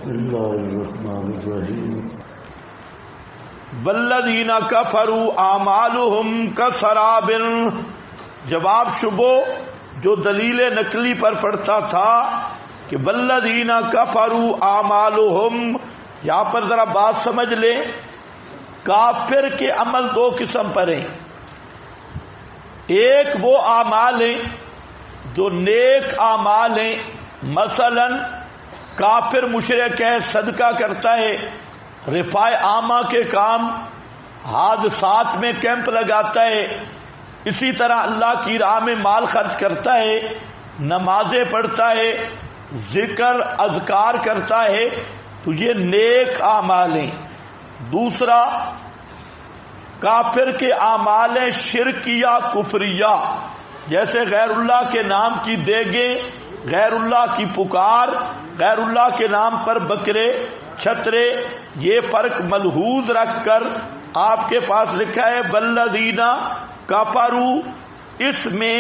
بسم اللہ الرحمن الرحیم والذین کفروا اعمالهم کسراب، جواب شبو جو دلیل نقلی پر پڑھتا تھا کہ والذین کفروا اعمالهم، یہاں پر ذرا بات سمجھ لیں، کافر کے عمل دو قسم پر ہیں۔ ایک وہ اعمال ہیں جو نیک اعمال ہیں، مثلا کافر مشرک ہے، صدقہ کرتا ہے، رفاع عامہ کے کام، حادثات میں کیمپ لگاتا ہے، اسی طرح اللہ کی راہ میں مال خرچ کرتا ہے، نمازیں پڑھتا ہے، ذکر اذکار کرتا ہے، تو یہ نیک اعمال ہیں۔ دوسرا کافر کے اعمال ہیں شرکیہ کفریہ، جیسے غیر اللہ کے نام کی دیگیں، غیر اللہ کی پکار، غیر اللہ کے نام پر بکرے چھترے، یہ فرق ملحوظ رکھ کر آپ کے پاس لکھا ہے والذین کفروا، اس میں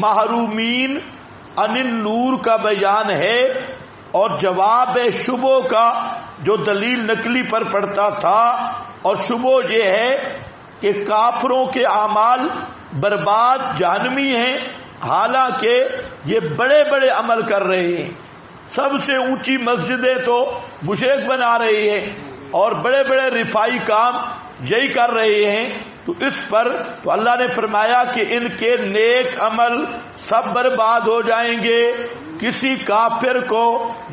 محرومین عن النور کا بیان ہے اور جواب شبو کا جو دلیل نقلی پر پڑتا تھا، اور شبو یہ ہے کہ کافروں کے اعمال برباد جہنمی ہیں، حالانکہ یہ بڑے بڑے عمل کر رہے ہیں، سب سے اونچی مسجدیں تو مشرک بنا رہے ہیں اور بڑے بڑے رفاعی کام یہی کر رہے ہیں، تو اس پر تو اللہ نے فرمایا کہ ان کے نیک عمل سب برباد ہو جائیں گے، کسی کافر کو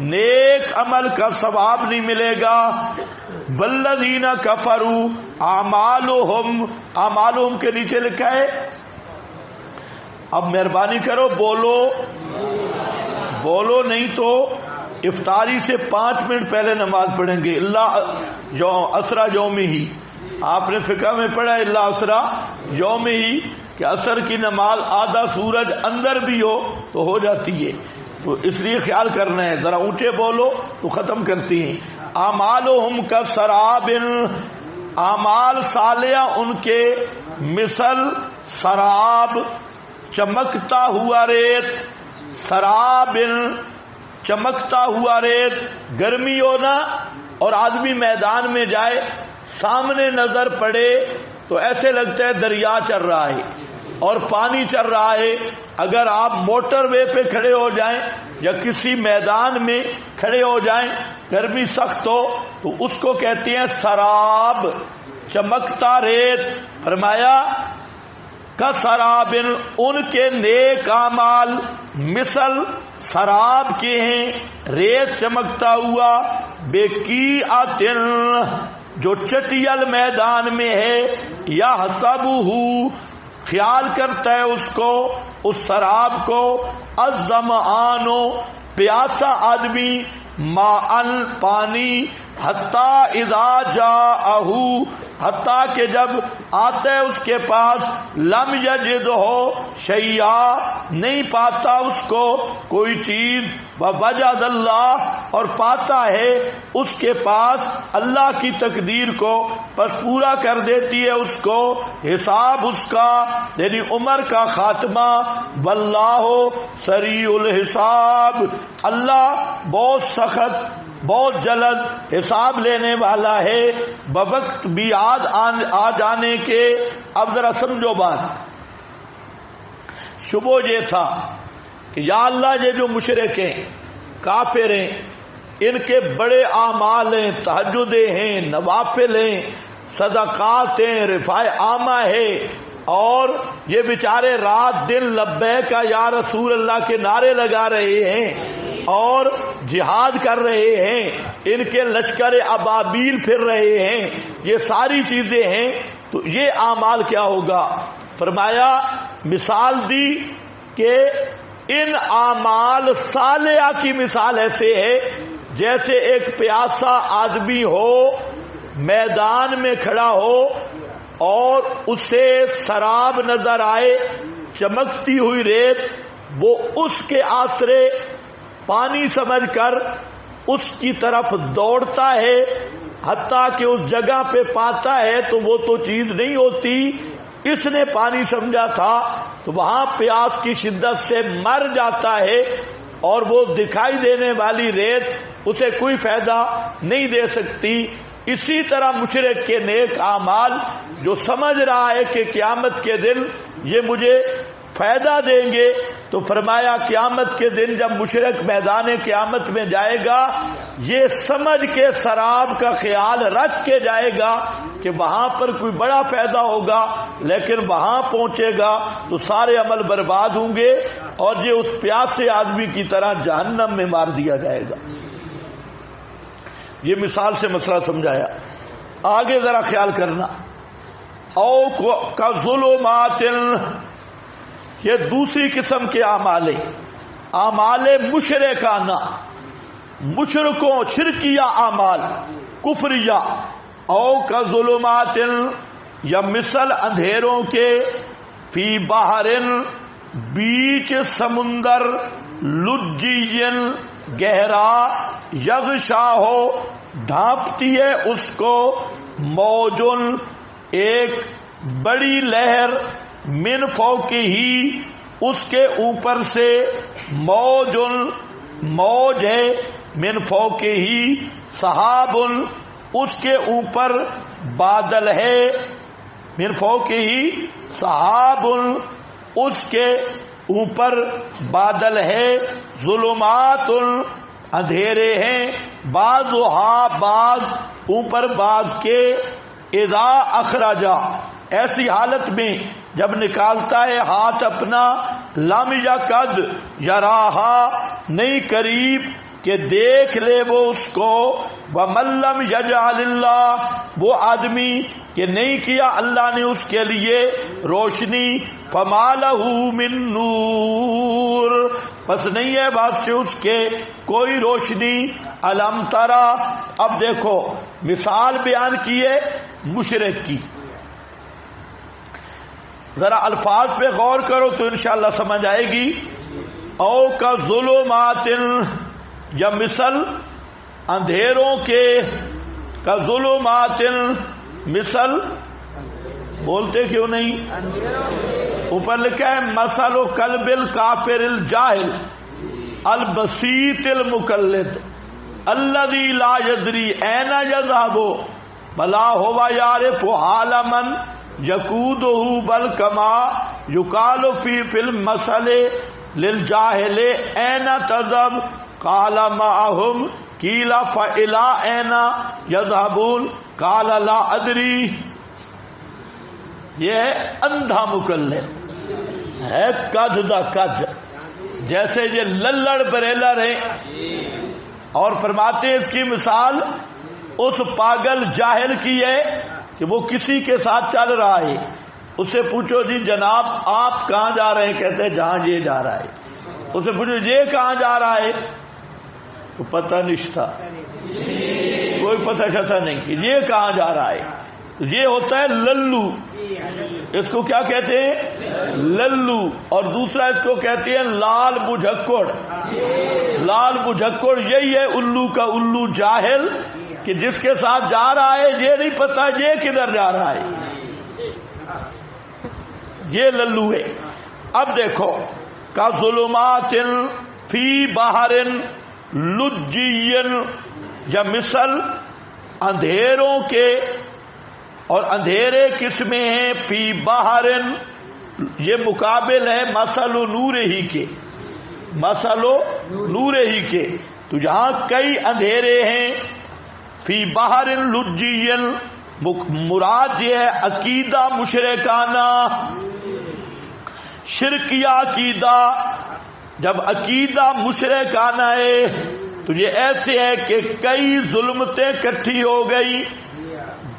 نیک عمل کا ثواب نہیں ملے گا۔ والذین کفروا اعمالهم، اعمالهم کے نیچے لکھا ہے، اب مہربانی کرو بولو نہیں تو افطاری سے 5 منٹ پہلے نماز پڑھیں گے، اللہ اسرا یوم ہی، آپ نے فقہ میں پڑھا ہے اللہ اسرا یوم ہی کہ عصر کی نماز آدھا سورج اندر بھی ہو تو ہو جاتی ہے، تو اس لیے خیال کرنا ہے، ذرا اونچے بولو تو ختم کرتی ہیں۔ اعمالهم کسراب، اعمال صالحہ ان کے مثل سراب، چمکتا ہوا ریت، سراب چمکتا ہوا ریت، گرمی ہو نا اور آدمی میدان میں جائے، سامنے نظر پڑے تو ایسے لگتا ہے دریا چل رہا ہے اور پانی چل رہا ہے۔ اگر آپ موٹر وے پہ کھڑے ہو جائیں یا کسی میدان میں کھڑے ہو جائیں، گرمی سخت ہو تو اس کو کہتے ہیں سراب، چمکتا ریت۔ فرمایا کسراب، ان کے نیک اعمال مثل سراب کے ہیں، ریت چمکتا ہوا، بقیعۃ جو چٹیل میدان میں ہے، یا حسبہ خیال کرتا ہے اس کو، اس سراب کو، الظمآن پیاسا آدمی، ماء پانی، حتی اذا جاءہ حتیٰ کہ جب آتا ہے اس کے پاس، لم یجدہ شیئا نہیں پاتا اس کو کوئی چیز، ووجد اللہ اور پاتا ہے اس کے پاس اللہ کی تقدیر کو، بس پورا کر دیتی ہے اس کو حساب اس کا، یعنی عمر کا خاتمہ، واللہ سریع الحساب، اللہ بہت سخت بہت جلد حساب لینے والا ہے بوقت بھی آ جانے کے۔ اب ذرا سمجھو بات، شبو یہ تھا کہ یا اللہ یہ جو مشرک ہیں، کافر ہیں، ان کے بڑے اعمال ہیں، تہجدیں ہیں، نوافل ہیں، صدقات ہیں، رفاع عامہ ہے، اور یہ بیچارے رات دن لبیک یا رسول اللہ کے نعرے لگا رہے ہیں اور جہاد کر رہے ہیں، ان کے لشکر ابابیل پھر رہے ہیں، یہ ساری چیزیں ہیں، تو یہ اعمال کیا ہوگا؟ فرمایا مثال دی کہ ان اعمال صالحہ کی مثال ایسے ہے جیسے ایک پیاسا آدمی ہو، میدان میں کھڑا ہو اور اسے سراب نظر آئے، چمکتی ہوئی ریت، وہ اس کے آسرے پانی سمجھ کر اس کی طرف دوڑتا ہے، حتیٰ کہ اس جگہ پہ پاتا ہے تو وہ تو چیز نہیں ہوتی، اس نے پانی سمجھا تھا تو وہاں پیاس کی شدت سے مر جاتا ہے، اور وہ دکھائی دینے والی ریت اسے کوئی فائدہ نہیں دے سکتی. اسی طرح مشرک کے نیک اعمال جو سمجھ رہا ہے کہ قیامت کے دن یہ مجھے فائدہ دیں گے، تو فرمایا قیامت کے دن جب مشرک میدان قیامت میں جائے گا یہ سمجھ کے سراب کا خیال رکھ کے جائے گا کہ وہاں پر کوئی بڑا فائدہ ہوگا، لیکن وہاں پہنچے گا تو سارے عمل برباد ہوں گے اور یہ اس پیاسے آدمی کی طرح جہنم میں مار دیا جائے گا. یہ مثال سے مسئلہ سمجھایا. آگے ذرا خیال کرنا. او کا ظلمات، یہ دوسری قسم کے اعمال ہیں، اعمال مشرکانہ، مشرکوں شرکیہ اعمال کفریہ. او کا ظلمات، یا مثل اندھیروں کے، فی بحر، بیچ سمندر، لجی، گہرا، یغشا ہو، ڈھانپتی ہے اس کو، موجن، ایک بڑی لہر، من فوقہی، اس کے اوپر سے، موجن، موج ہے، من فوقہی، سحاب، اس کے اوپر بادل ہے، من فوقہی سحاب، اس کے اوپر بادل ہے، ظلمات، اندھیرے ہیں، بعضھا، بعض اوپر بعض کے، اذا اخرجا، ایسی حالت میں جب نکالتا ہے ہاتھ اپنا، لم یکد یراہا، نہیں قریب کہ دیکھ لے وہ اس کو، ومن لم یجعل اللہ، وہ آدمی کہ نہیں کیا اللہ نے اس کے لیے روشنی، فما لہ من نور، بس نہیں ہے واسطے اس کے کوئی روشنی. الم ترا، اب دیکھو مثال بیان کی ہے مشرک کی، ذرا الفاظ پہ غور کرو تو انشاءاللہ سمجھ آئے گی. او کا ظلمات، یا مثل اندھیروں کے، کا ظلمات، مثل، بولتے کیوں نہیں؟ اوپر لکھا ہے مثل قلب الکافر الجاہل البسیط المقلد الذی لا یدری این یذهب بلا هو یعرف حال من یقودہ، بل کما یقال فی المثل للجاہل این تذهب قال معهم قیل فإلی این یذهبون قال لا ادری. یہ ہے اندھا مقلد، ہے کد دا کد، جیسے یہ للڑ بریلر ہے. اور فرماتے ہیں اس کی مثال اس پاگل جاہل کی ہے کہ وہ کسی کے ساتھ چل رہا ہے، اس سے پوچھو جی جناب آپ کہاں جا رہے ہیں، کہتے ہیں جہاں یہ جا رہا ہے. اس سے پوچھو یہ کہاں جا رہا ہے، تو پتہ نہیں تھا، کوئی پتہ شتہ نہیں کہ یہ کہاں جا رہا ہے. تو یہ ہوتا ہے للو، اس کو کیا کہتے ہیں؟ للو. اور دوسرا اس کو کہتے ہیں لال بجھکڑ. لال بجھکڑ یہی ہے الو کا الو، جاہل کہ جس کے ساتھ جا رہا ہے یہ نہیں پتا یہ کدھر جا رہا ہے، یہ للو ہے. اب دیکھو کا ظلمات فی بحر لجی، یا مثل اندھیروں کے، اور اندھیرے کس میں ہیں؟ فی بحر، یہ مقابل ہے مثل نور ہی کے، مثل نور ہی کے. تو یہاں کئی اندھیرے ہیں. فی بحر لجی، مراد یہ ہے عقیدہ مشرکانہ، شرکیہ عقیدہ. جب عقیدہ مشرکانہ ہے تو یہ ایسے ہے کہ کئی ظلمتیں اکٹھی ہو گئی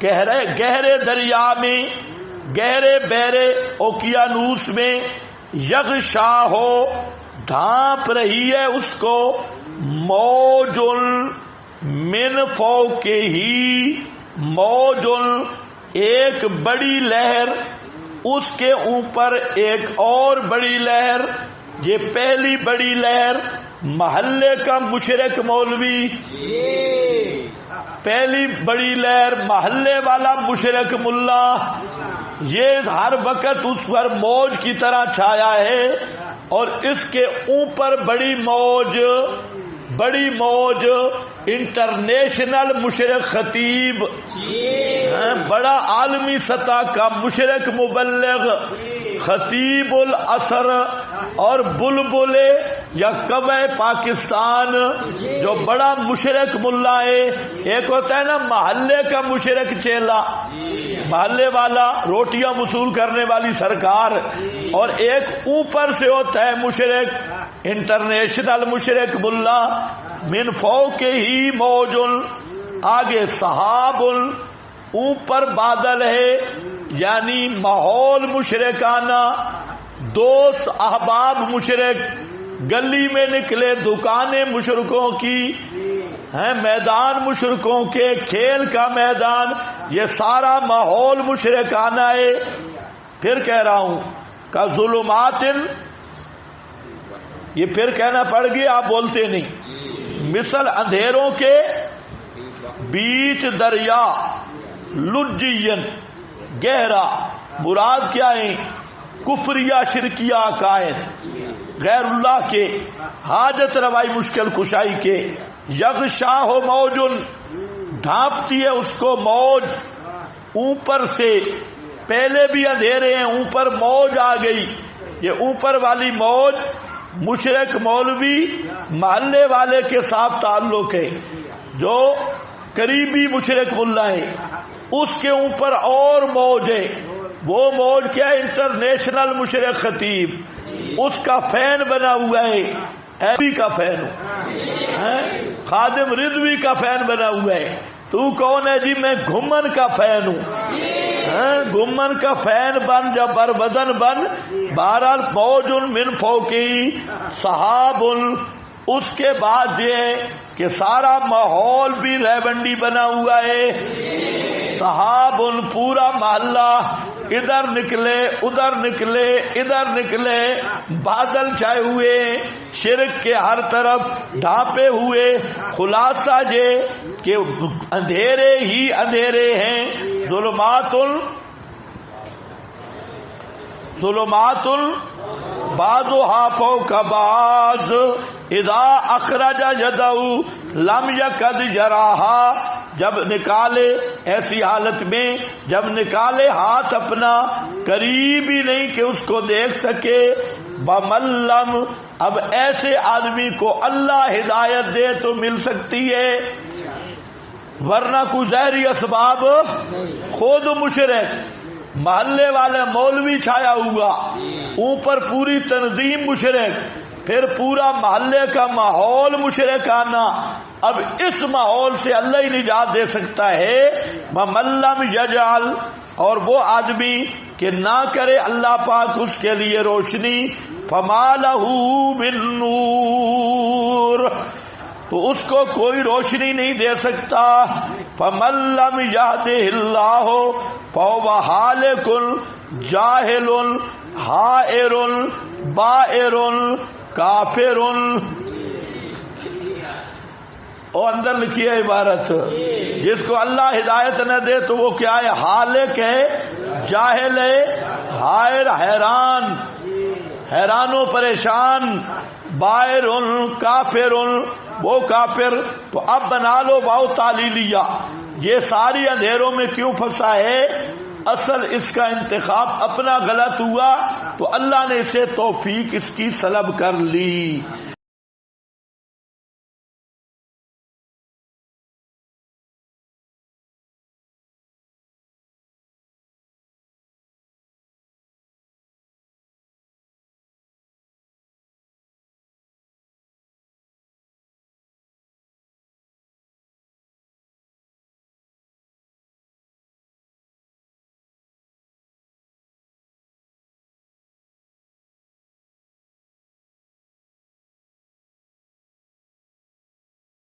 گہرے دریا میں، گہرے بحرے اوقیانوس میں، یغشا ہو، ڈھانپ رہی ہے اس کو، موجن من فوقہی، موجن، ایک بڑی لہر، اس کے اوپر ایک اور بڑی لہر. یہ پہلی بڑی لہر محلے کا مشرک مولوی، پہلی بڑی لہر محلے والا مشرک ملا، یہ ہر وقت اس پر موج کی طرح چھایا ہے اور اس کے اوپر بڑی موج انٹرنیشنل مشرق خطیب، بڑا عالمی سطح کا مشرق مبلغ، خطیب العصر اور بلبل یا کوے پاکستان، جو بڑا مشرق ملا ہے۔ ایک ہوتا ہے نا محلے کا مشرق چیلا، محلے والا روٹیاں وصول کرنے والی سرکار، اور ایک اوپر سے ہوتا ہے مشرق انٹرنیشنل مشرق ملا۔ من فوق ہی موج، آگے سحاب، اوپر بادل ہے، یعنی ماحول مشرکانہ، دوست احباب مشرک، گلی میں نکلے دکانیں مشرکوں کی ہیں، میدان مشرکوں کے، کھیل کا میدان، یہ سارا ماحول مشرکانہ ہے۔ پھر کہہ رہا ہوں کا ظلمات، یہ پھر کہنا پڑ گیا، آپ بولتے نہیں، مثل اندھیروں کے بیچ دریا، لجین گہرا، مراد کیا ہے؟ کفریہ شرکیہ عقائد غیر اللہ کے، حاجت روائی مشکل کشائی کے، یغشاہ موج، ڈھانپتی ہے اس کو موج اوپر سے، پہلے بھی اندھیرے ہیں، اوپر موج آ گئی، یہ اوپر والی موج مشرک مولوی محلے والے کے ساتھ تعلق ہے، جو قریبی مشرک ملا ہے، اس کے اوپر اور موج ہے، وہ موج کیا ہے؟ انٹرنیشنل مشرک خطیب، اس کا فین بنا ہوا ہے، ایبی کا فین، خادم رضوی کا فین بنا ہوا ہے۔ تو کون ہے جی؟ میں گھمن کا فین ہوں، گھمن کا فین بن جب بر وزن بن، بہرحال موج من فوقی سحاب، اس کے بعد یہ کہ سارا ماحول بھی ریونڈی بنا ہوا ہے، صحاب، پورا محلہ ادھر نکلے ادھر نکلے ادھر نکلے، بادل چھائے ہوئے، شرک کے ہر طرف ڈھانپے ہوئے، خلاصہ یہ کہ اندھیرے ہی اندھیرے ہیں، ظلمات بعضها فوق بعض، اذا اخرج یدہ لم یکد یراہا، جب نکالے، ایسی حالت میں جب نکالے ہاتھ اپنا، قریب ہی نہیں کہ اس کو دیکھ سکے، بملم، اب ایسے آدمی کو اللہ ہدایت دے تو مل سکتی ہے، ورنہ کوئی ظاہری اسباب، خود مشرک، محلے والا مولوی چھایا ہوا، اوپر پوری تنظیم مشرک، پھر پورا محلے کا ماحول مشرکانہ، اب اس ماحول سے اللہ ہی نجات دے سکتا ہے۔ وَمَن لَّمْ يَجْعَلْ، اور وہ آدمی کہ نہ کرے اللہ پاک اس کے لیے روشنی، فَمَا لَهُ مِن نُّورٍ، تو اس کو کوئی روشنی نہیں دے سکتا۔ فَمَن لَّمْ يَهْدِهِ اللَّهُ فَهُوَ هَالِكٌ جَاهِلٌ حَائِرٌ بَائِرٌ کافر، اور اندر لکھی ہے عبارت، جس کو اللہ ہدایت نہ دے تو وہ کیا ہے؟ حالک ہے، جاہل ہے، حائر حیران، حیران و پریشان، بائر کافر، وہ کافر۔ تو اب بنا لو واو تعلیلیہ، یہ ساری اندھیروں میں کیوں پھنسا ہے؟ اصل اس کا انتخاب اپنا غلط ہوا تو اللہ نے اسے توفیق اس کی سلب کر لی۔